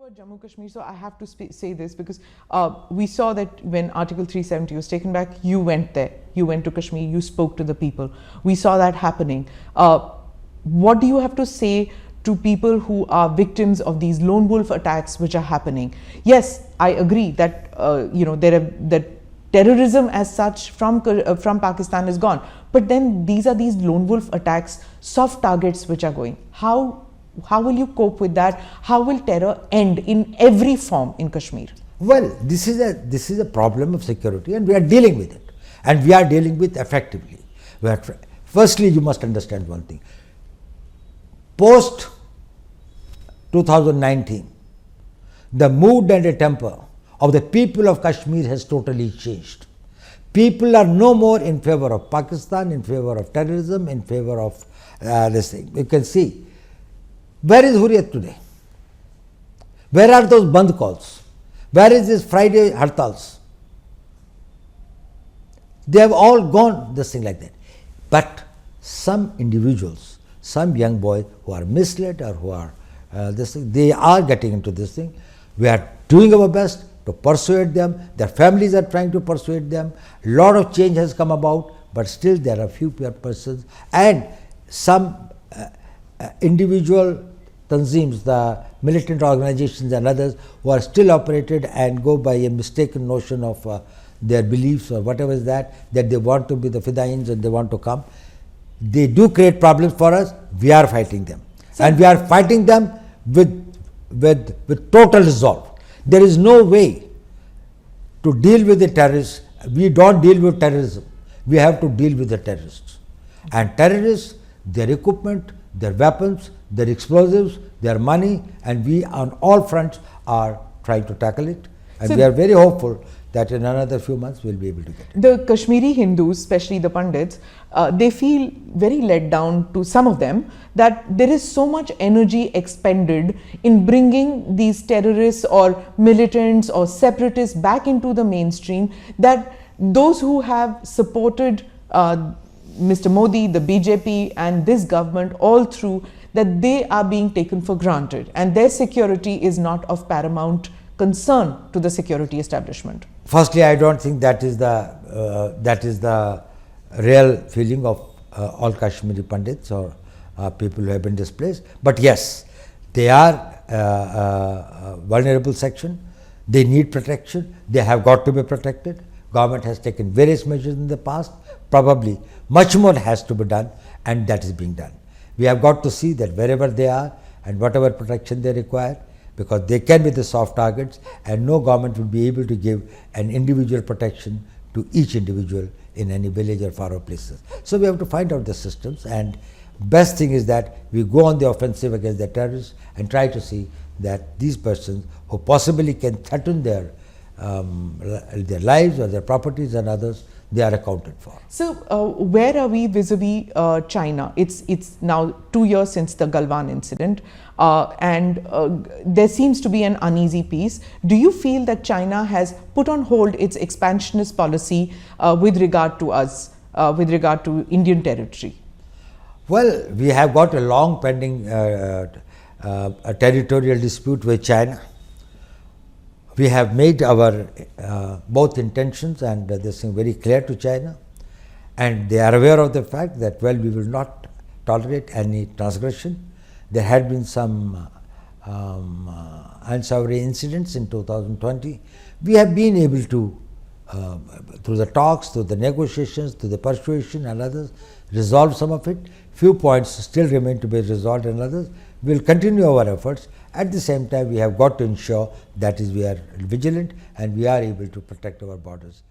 about Jammu and Kashmir, so I have to say this because we saw that when Article 370 was taken back, you went there. You went to Kashmir, you spoke to the people. We saw that happening. What do you have to say to people who are victims of these lone wolf attacks which are happening? Yes, I agree that that terrorism as such from Pakistan is gone, but then these are these lone wolf attacks, soft targets which are going. How will you cope with that? How will terror end in every form in Kashmir? Well, this is a problem of security, and we are dealing with it, and we are dealing with effectively. Firstly, you must understand one thing. Post 2019, the mood and the temper of the people of Kashmir has totally changed. People are no more in favor of Pakistan, in favor of terrorism, in favor of this thing. You can see. Where is Hurriyat today? Where are those Band calls? Where is this Friday Hartals? They have all gone, this thing like that. But some individuals, some young boys who are misled or who are this thing, they are getting into this thing. We are doing our best to persuade them. Their families are trying to persuade them. A lot of change has come about, but still there are few persons and some individual tanzeems, the militant organizations and others who are still operated and go by a mistaken notion of their beliefs or whatever is that they want to be the fidains and they want to come. They do create problems for us. We are fighting them. And we are fighting them with total resolve. There is no way to deal with the terrorists. We don't deal with terrorism. We have to deal with the terrorists. And terrorists, their equipment, their weapons, their explosives, their money, and we on all fronts are trying to tackle it. And we are very hopeful that in another few months we will be able to get it. The Kashmiri Hindus, especially the Pandits, they feel very let down, to some of them, that there is so much energy expended in bringing these terrorists or militants or separatists back into the mainstream, that those who have supported Mr. Modi, the BJP and this government all through, that they are being taken for granted and their security is not of paramount concern to the security establishment. Firstly, I don't think that is the real feeling of all Kashmiri Pandits or people who have been displaced. But yes, they are a vulnerable section. They need protection. They have got to be protected. Government has taken various measures in the past. Probably much more has to be done, and that is being done. We have got to see that wherever they are and whatever protection they require, because they can be the soft targets and no government will be able to give an individual protection to each individual in any village or far off places. So we have to find out the systems, and best thing is that we go on the offensive against the terrorists and try to see that these persons who possibly can threaten their lives or their properties and others, they are accounted for. So where are we vis-a-vis China? It's now 2 years since the Galwan incident, and there seems to be an uneasy peace. Do you feel that China has put on hold its expansionist policy with regard to us, with regard to Indian territory? Well, we have got a long pending a territorial dispute with China. We have made our both intentions and this thing very clear to China, and they are aware of the fact that, well, we will not tolerate any transgression. There had been some unsavory incidents in 2020. We have been able to, through the talks, through the negotiations, through the persuasion and others, resolve some of it. Few points still remain to be resolved and others. We will continue our efforts. At the same time, we have got to ensure that is we are vigilant and we are able to protect our borders.